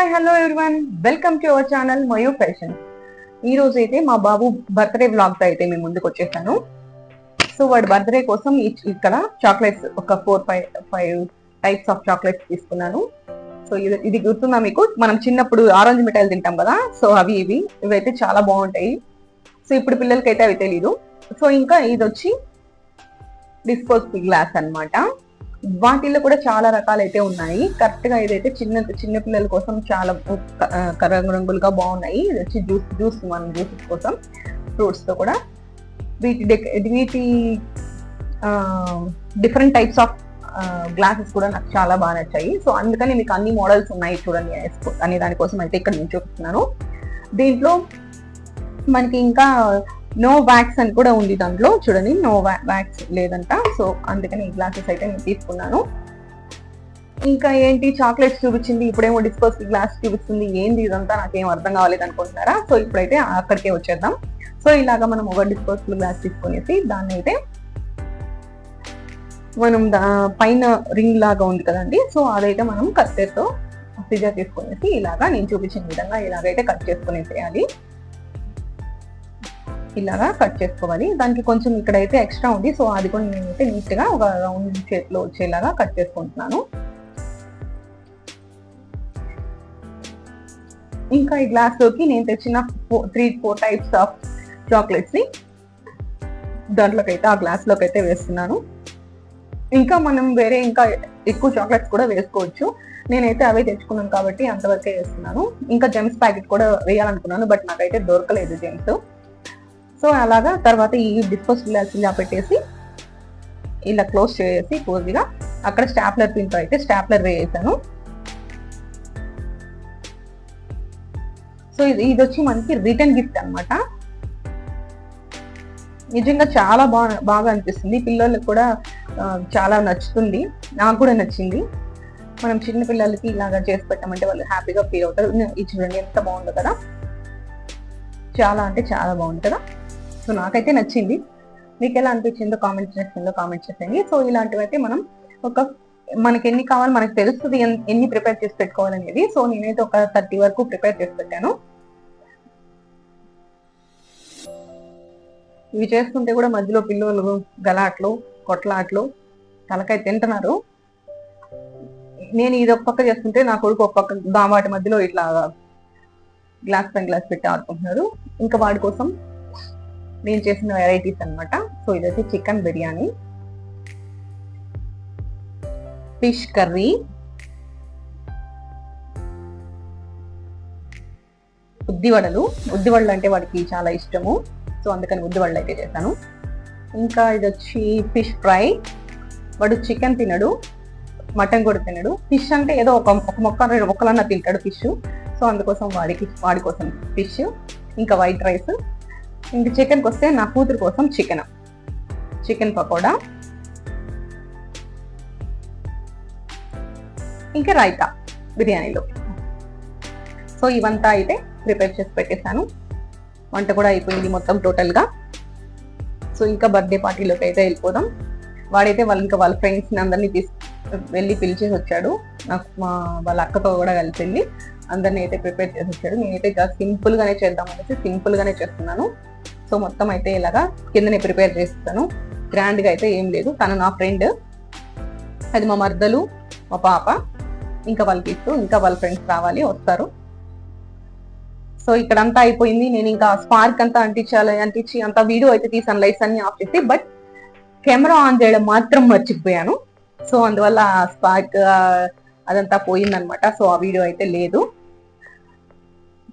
Hi hello everyone, welcome to our channel Mayur fashion. ఈ రోజు అయితే మా బాబు బర్త్డే వ్లాగ్ తో అయితే మేము ముందుకు వచ్చేసాను. సో వాడి బర్త్డే కోసం ఇక్కడ చాక్లెట్స్ ఒక 4-5 టైప్స్ ఆఫ్ చాక్లెట్స్ తీసుకున్నాను. సో ఇది గుర్తుందా మీకు? మనం చిన్నప్పుడు ఆరెంజ్ మిఠాయిలు తింటాం కదా, సో ఇవైతే చాలా బాగుంటాయి. సో ఇప్పుడు పిల్లలకైతే అవి తెలీదు. సో ఇంకా ఇది వచ్చి డిస్పోజబుల్ గ్లాస్ అన్నమాట. వాటిల్లో కూడా చాలా రకాలు అయితే ఉన్నాయి. కరెక్ట్ గా ఇదైతే చిన్న పిల్లల కోసం చాలా రంగులుగా బాగున్నాయి. ఇది వచ్చి జ్యూస్ మన జ్యూసెస్ కోసం ఫ్రూట్స్ తో కూడా వీటి డిఫరెంట్ టైప్స్ ఆఫ్ గ్లాసెస్ కూడా నాకు చాలా బాగా నచ్చాయి. సో అందుకని మీకు అన్ని మోడల్స్ ఉన్నాయి చూడండి అనే దానికోసం అయితే ఇక్కడ నేను చూపిస్తున్నాను. దీంట్లో మనకి ఇంకా నో వ్యాక్స్ అని కూడా ఉంది దాంట్లో, చూడండి నో వ్యాక్స్ లేదంట. సో అందుకని ఈ గ్లాసెస్ అయితే నేను తీసుకున్నాను. ఇంకా ఏంటి చాక్లెట్స్ చూపించింది, ఇప్పుడేమో డిస్పోజబుల్ గ్లాస్ చూపిస్తుంది, ఏంది ఇదంతా నాకేం అర్థం కాలేదు అనుకుంటున్నారా? సో ఇప్పుడైతే అక్కడికే వచ్చేద్దాం. సో ఇలాగా మనం ఒక డిస్పోజబుల్ గ్లాస్ తీసుకునేసి దాన్ని అయితే మనం పైన రింగ్ లాగా ఉంది కదండి, సో అదైతే మనం కత్తెరతో సిజర్ తీసుకునేసి ఇలాగా నేను చూపించిన విధంగా ఇలాగైతే కట్ చేసుకునేసేయాలి. ఇలాగా కట్ చేసుకోవాలి. దానికి కొంచెం ఇక్కడైతే ఎక్స్ట్రా ఉంది, సో అది కూడా నేనైతే నీట్ గా ఒక రౌండ్ షేప్ లో వచ్చేలాగా కట్ చేసుకుంటున్నాను. ఇంకా ఈ గ్లాస్ లోకి నేను తెచ్చిన 3-4 టైప్స్ ఆఫ్ చాక్లెట్స్ ని దాంట్లోకి అయితే ఆ గ్లాస్ లోకి అయితే వేస్తున్నాను. ఇంకా మనం వేరే ఇంకా ఎక్కువ చాక్లెట్స్ కూడా వేసుకోవచ్చు. నేనైతే అవే తెచ్చుకున్నాను కాబట్టి అంతవరకే వేస్తున్నాను. ఇంకా జెమ్స్ ప్యాకెట్ కూడా వేయాలనుకున్నాను, బట్ నాకైతే దొరకలేదు జెమ్స్. సో అలాగా తర్వాత ఈ డిస్పోజబుల్ గ్లాస్ ఇలా పెట్టేసి ఇలా క్లోజ్ చేసి పూర్తిగా అక్కడ స్టాప్లర్ పిన్ తో అయితే స్టాప్లర్ వేసాను. సో ఇది వచ్చి మనకి రిటర్న్ గిఫ్ట్ అన్నమాట. నిజంగా చాలా బాగా అనిపిస్తుంది, పిల్లలకు కూడా చాలా నచ్చుతుంది, నాకు కూడా నచ్చింది. మనం చిన్న పిల్లలకి ఇలాగా చేసి పెట్టామంటే వాళ్ళు హ్యాపీగా ఫీల్ అవుతారు. ఇది చూడండి ఎంత బాగుందో కదా, చాలా అంటే చాలా బాగుంది కదా. సో నాకైతే నచ్చింది, మీకు ఎలా అనిపించిందో కామెంట్ చేసేయండి. సో ఇలాంటివి అయితే మనం మనకి ఎన్ని కావాలి మనకు తెలుస్తుంది, ఎన్ని ప్రిపేర్ చేసి పెట్టుకోవాలనేది. సో నేనైతే ఒక 30 వరకు ప్రిపేర్ చేసి పెట్టాను. ఇవి చేస్తుంటే కూడా మధ్యలో పిల్లలు గలాట్లు కొట్లాట్లు తలకాయ తింటున్నారు. నేను ఇది ఒక పక్క చేస్తుంటే నా కొడుకు ఒక పక్క వాటి మధ్యలో ఇట్లా గ్లాస్ పైన గ్లాస్ పెట్టి ఆడుకుంటున్నారు. ఇంకా వాడి కోసం నేను చేసిన వెరైటీస్ అన్నమాట. సో ఇదైతే చికెన్ బిర్యానీ, ఫిష్ కర్రీ, ఉద్దివడలు అంటే వాడికి చాలా ఇష్టము, సో అందుకని ఉద్దివడలు అయితే చేశాను. ఇంకా ఇది వచ్చి ఫిష్ ఫ్రై. వాడు చికెన్ తినడు, మటన్ కూడా తినడు. ఫిష్ అంటే ఏదో ఒక మొక్కలన్నా తింటాడు ఫిష్, సో అందుకోసం వాడి కోసం ఫిష్. ఇంకా వైట్ రైస్. ఇంకా చికెన్కి వస్తే నా కూతురు కోసం చికెన్ పకోడా, ఇంకా రైతా బిర్యానీలో. సో ఇవంతా అయితే ప్రిపేర్ చేసి పెట్టేశాను. వంట కూడా అయిపోయింది మొత్తం టోటల్గా. సో ఇంకా బర్త్డే పార్టీలోకి అయితే వెళ్ళిపోదాం. వాడైతే వాళ్ళ ఫ్రెండ్స్ని అందరినీ వెళ్ళి పిలిచేసి వచ్చాడు. నాకు వాళ్ళ అక్కతో కూడా కలిసి వెళ్ళి అందరినీ అయితే ప్రిపేర్ చేసి వచ్చాడు. నేనైతే జస్ట్ సింపుల్గానే చేద్దాం అనేసి సింపుల్గానే చేస్తున్నాను. సో మొత్తం అయితే ఇలాగా కిందనే ప్రిపేర్ చేస్తాను, గ్రాండ్గా అయితే ఏం లేదు. తను నా ఫ్రెండ్, అది మా మర్దలు, మా పాప, ఇంకా వాళ్ళకి ఇస్తూ ఇంకా వాళ్ళ ఫ్రెండ్స్ వస్తారు. సో ఇక్కడంతా అయిపోయింది. నేను ఇంకా స్పార్క్ అంతా అంటించి అంతా వీడియో అయితే తీసాను, లైట్స్ అన్ని ఆఫ్ చేసి. బట్ కెమెరా ఆన్ చేయడం మాత్రం మర్చిపోయాను. సో అందువల్ల స్పార్క్ అదంతా పోయిందనమాట. సో ఆ వీడియో అయితే లేదు.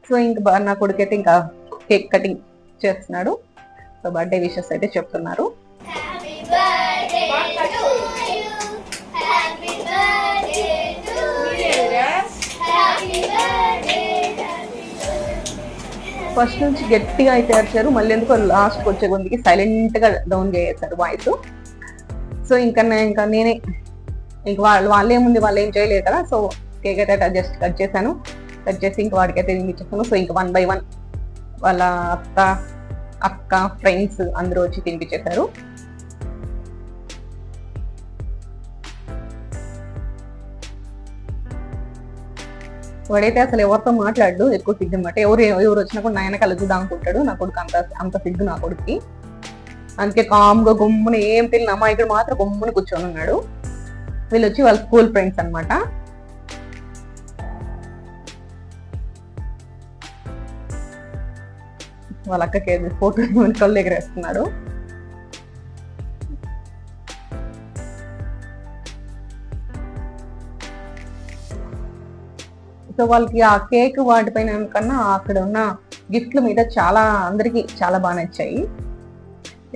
సో ఇంకా నా కొడుకైతే ఇంకా కేక్ కటింగ్ చేస్తున్నాడు. సో బర్త్డే విషెస్ అయితే చెప్తున్నారు. ఫస్ట్ నుంచి గట్టిగా అయితే అరిచారు, మళ్ళీ ఎందుకో లాస్ట్కి వచ్చే కొద్దికి సైలెంట్ గా డౌన్ చేసేసారు వాయిస్. సో ఇంకా నేనే వాళ్ళేముంది వాళ్ళు ఏం చేయలేదు కదా. సో కేక్ అయితే జస్ట్ కట్ చేసి ఇంకా వాడికైతే తినిపించేస్తాను. సో ఇంకా 1 by 1 వాళ్ళ అక్క ఫ్రెండ్స్ అందరూ వచ్చి తినిపించేశారు. వాడైతే అసలు ఎవరితో మాట్లాడు, ఎక్కువ సిగ్గు అనమాట. ఎవరు వచ్చినా కూడా నా వెనకాల చూద్దాం అనుకుంటాడు. నా కొడుకు అంత సిగ్గు నా కొడుకుకి. అందుకే కామ్గా గమ్మున ఏం తెలియని అమ్మాయికుడు మాత్రం గమ్మున కూర్చొని ఉన్నాడు. వీళ్ళు వచ్చి వాళ్ళ స్కూల్ ఫ్రెండ్స్ అనమాట. వాళ్ళ అక్కకి ఫోటో కళ్ళు ఎగరేస్తున్నాడు. సో వాళ్ళకి ఆ కేక్ వాటిపైన కన్నా అక్కడ ఉన్న గిఫ్ట్ల మీద అందరికి చాలా బాగా నచ్చాయి.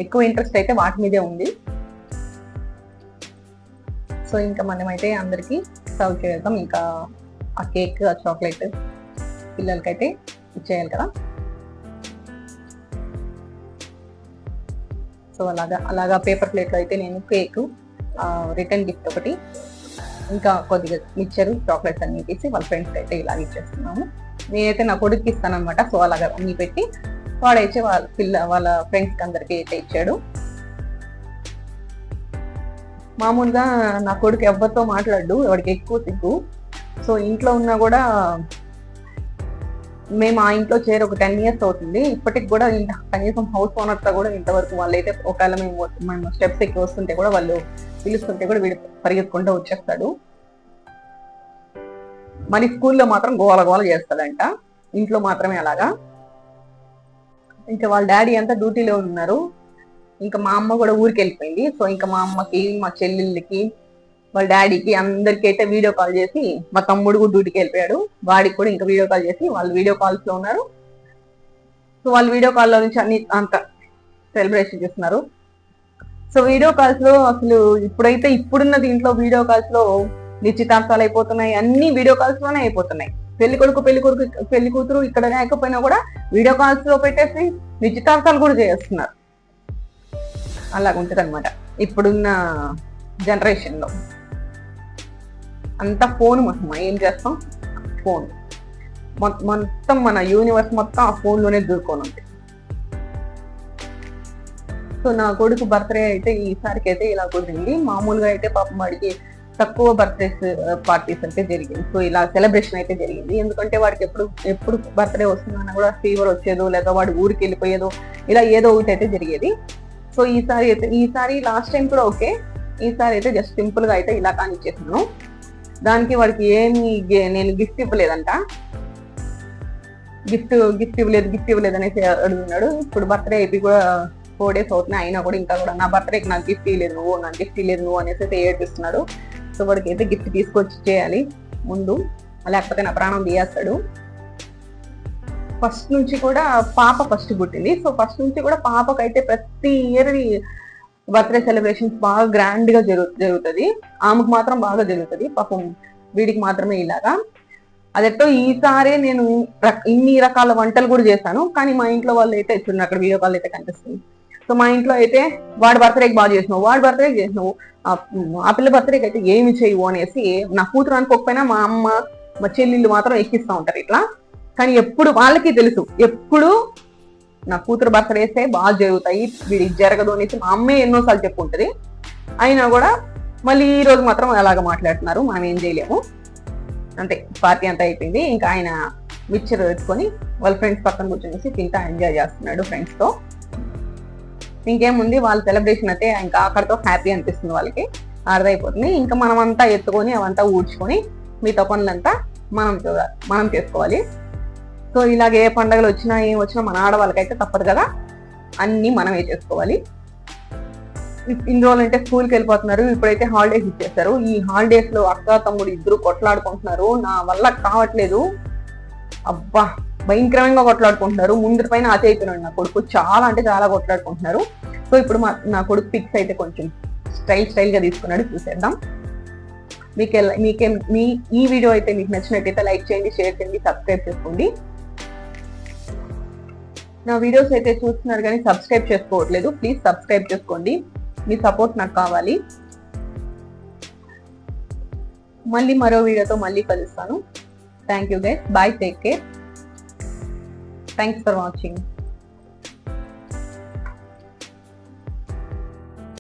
ఎక్కువ ఇంట్రెస్ట్ అయితే వాటి మీదే ఉంది. సో ఇంకా మనమైతే అందరికి సర్వ్ చేద్దాం. ఇంకా ఆ కేక్, ఆ చాక్లెట్ పిల్లలకైతే ఇచ్చేయాలి కదా. సో అలాగా పేపర్ ప్లేట్లో అయితే నేను కేక్, రిటర్న్ గిఫ్ట్ ఒకటి, ఇంకా కొద్దిగా మిక్చర్, చాక్లెట్స్ అన్ని తీసి వాళ్ళ ఫ్రెండ్స్కి అయితే ఇలా ఇచ్చేస్తున్నాము. నేనైతే నా కొడుకుకి ఇస్తాను అనమాట. సో అలాగా అన్ని పెట్టి వాడైతే వాళ్ళ ఫ్రెండ్స్కి అందరికీ అయితే ఇచ్చాడు. మామూలుగా నా కొడుకు ఎవరితో మాట్లాడు, వాడికి ఎక్కువ సిగ్గు. సో ఇంట్లో ఉన్నా కూడా, మేము ఆ ఇంట్లో చేరి ఒక 10 years అవుతుంది. ఇప్పటికి కూడా కనీసం హౌస్ ఓనర్తో కూడా ఇంతవరకు వాళ్ళైతే ఒకవేళ మేము స్టెప్స్ ఎక్కి వస్తుంటే కూడా వాళ్ళు పిలుస్తుంటే కూడా వీడు పరిగెత్తుకుంటూ వచ్చేస్తాడు. మరి స్కూల్లో మాత్రం గోల చేస్తాడంట, ఇంట్లో మాత్రమే అలాగా. ఇంకా వాళ్ళ డాడీ అంతా డ్యూటీలో ఉన్నారు. ఇంకా మా అమ్మ కూడా ఊరికి వెళ్ళిపోయింది. సో ఇంకా మా అమ్మకి, మా చెల్లెళ్ళకి, వాళ్ళ డాడీకి అందరికీ అయితే వీడియో కాల్ చేసి, మా తమ్ముడు కూడా డ్యూటీకి వెళ్ళిపోయాడు, వాడికి కూడా ఇంకా వీడియో కాల్ చేసి వాళ్ళు వీడియో కాల్స్ లో ఉన్నారు. సో వాళ్ళు వీడియో కాల్లో నుంచి అన్ని అంత సెలబ్రేషన్ చేస్తున్నారు. సో వీడియో కాల్స్ లో అసలు ఇప్పుడున్న దీంట్లో వీడియో కాల్స్ లో నిశ్చితార్థాలు అయిపోతున్నాయి, అన్ని వీడియో కాల్స్ లోనే అయిపోతున్నాయి. పెళ్లి కూతురు ఇక్కడ లేకపోయినా కూడా వీడియో కాల్స్ లో పెట్టేసి నిశ్చితార్థాలు కూడా చేస్తున్నారు. అలాగుంటది అనమాట ఇప్పుడున్న జనరేషన్ లో. అంతా ఫోన్ మహిమ. ఏం చేస్తాం, ఫోన్ మొత్తం మన యూనివర్స్ మొత్తం ఆ ఫోన్ లోనే దూరుకొని ఉంది. సో నా కొడుకు బర్త్డే అయితే ఈసారికి అయితే ఇలా కుదిరింది. మామూలుగా అయితే పాపం వాడికి తక్కువ బర్త్డేస్ పార్టీస్ అయితే జరిగింది. సో ఇలా సెలబ్రేషన్ అయితే జరిగింది. ఎందుకంటే వాడికి ఎప్పుడు బర్త్డే వస్తుందన్నా కూడా ఫీవర్ వచ్చేదో, లేదా వాడు ఊరికి వెళ్ళిపోయేదో, ఇలా ఏదో ఒకటి అయితే జరిగేది. సో ఈసారి లాస్ట్ టైం కూడా ఓకే, ఈసారి అయితే జస్ట్ సింపుల్ గా అయితే ఇలా కానిచ్చేసాను. దానికి వాడికి నేను గిఫ్ట్ ఇవ్వలేదంట. గిఫ్ట్ ఇవ్వలేదు అనేసి అడుగుతున్నాడు. ఇప్పుడు బర్త్డే అయిపోయి కూడా 4 days అవుతున్నాయి, అయినా కూడా ఇంకా కూడా నా బర్త్డేకి నాకు గిఫ్ట్ ఇవ్వలేదు నువ్వు అనేసి అయితే ఏడిపిస్తున్నాడు. సో వాడికి అయితే గిఫ్ట్ తీసుకొచ్చి చేయాలి ముందు, లేకపోతే నా ప్రాణం తీయేస్తాడు. ఫస్ట్ నుంచి కూడా పాప ఫస్ట్ పుట్టింది. సో ఫస్ట్ నుంచి కూడా పాపకైతే ప్రతి ఇయర్ బర్త్డే సెలబ్రేషన్స్ బాగా గ్రాండ్ గా జరుగుతుంది. ఆమెకు మాత్రం బాగా జరుగుతుంది, పాపం వీడికి మాత్రమే ఇలాగా. అదెట్టో ఈసారి నేను ఇన్ని రకాల వంటలు కూడా చేశాను. కానీ మా ఇంట్లో వాళ్ళు అయితే చూడండి, అక్కడ వీడియో కాల్ అయితే కనిపిస్తుంది. సో మా ఇంట్లో అయితే వాడి బర్త్డేకి బాగా చేసినావు, ఆ పిల్ల బర్త్డేకి అయితే ఏమి చేయవు అనేసి నా కూతురు అనుకోకపోయినా మా అమ్మ, మా చెల్లెళ్ళు మాత్రం ఎక్కిస్తూ ఉంటారు ఇట్లా. కానీ ఎప్పుడు వాళ్ళకి తెలుసు, ఎప్పుడు నా కూతురు బర్త్డేసే బాగా జరుగుతాయి, వీడికి జరగదు అనేసి మా అమ్మే ఎన్నోసార్లు చెప్పుకుంటది. అయినా కూడా మళ్ళీ ఈ రోజు మాత్రం అలాగ మాట్లాడుతున్నారు. మనం ఏం చేయలేము. అంతే, పార్టీ అంతా అయిపోయింది. ఇంకా ఆయన మిక్చర్ ఎత్తుకొని వాళ్ళ ఫ్రెండ్స్ పక్కన కూర్చొని తింటా ఎంజాయ్ చేస్తున్నాడు ఫ్రెండ్స్ తో. ఇంకేముంది, వాళ్ళ సెలబ్రేషన్ అయితే ఇంకా అక్కడితో హ్యాపీ అనిపిస్తుంది వాళ్ళకి, అర్థమైపోతుంది. ఇంకా మనం అంతా ఎత్తుకొని అవంతా ఊడ్చుకొని మిగతా పనులంతా మనం చేసుకోవాలి. సో ఇలాగే ఏ పండుగలు వచ్చినా ఏం వచ్చినా మన ఆడవాళ్ళకైతే తప్పదు కదా, అన్ని మనమే చేసుకోవాలి. ఇన్ని రోజులు అంటే స్కూల్కి వెళ్ళిపోతున్నారు, ఇప్పుడైతే హాలిడేస్ ఇచ్చేస్తారు. ఈ హాలిడేస్ లో అక్క తమ్ముడు ఇద్దరు కొట్లాడుకుంటున్నారు. నా వల్ల కావట్లేదు, అబ్బా భయంకరంగా కొట్లాడుకుంటున్నారు. ముందు పైన అతి అయిపోయినాడు నా కొడుకు, చాలా అంటే చాలా కొట్లాడుకుంటున్నారు. సో ఇప్పుడు నా కొడుకు పిక్స్ అయితే కొంచెం స్టైల్ గా తీసుకున్నాడు, చూసేద్దాం. ఈ వీడియో అయితే మీకు నచ్చినట్టయితే లైక్ చేయండి, షేర్ చేయండి, సబ్స్క్రైబ్ చేసుకోండి. నా వీడియోస్ అయితే చూస్తున్నారు కానీ సబ్స్క్రైబ్ చేసుకోవట్లేదు, ప్లీజ్ సబ్స్క్రైబ్ చేసుకోండి. మీ సపోర్ట్ నాకు కావాలి. మళ్ళీ మరో వీడియోతో మళ్ళీ కలుస్తాను. Thank you guys, bye, take care, thanks for watching.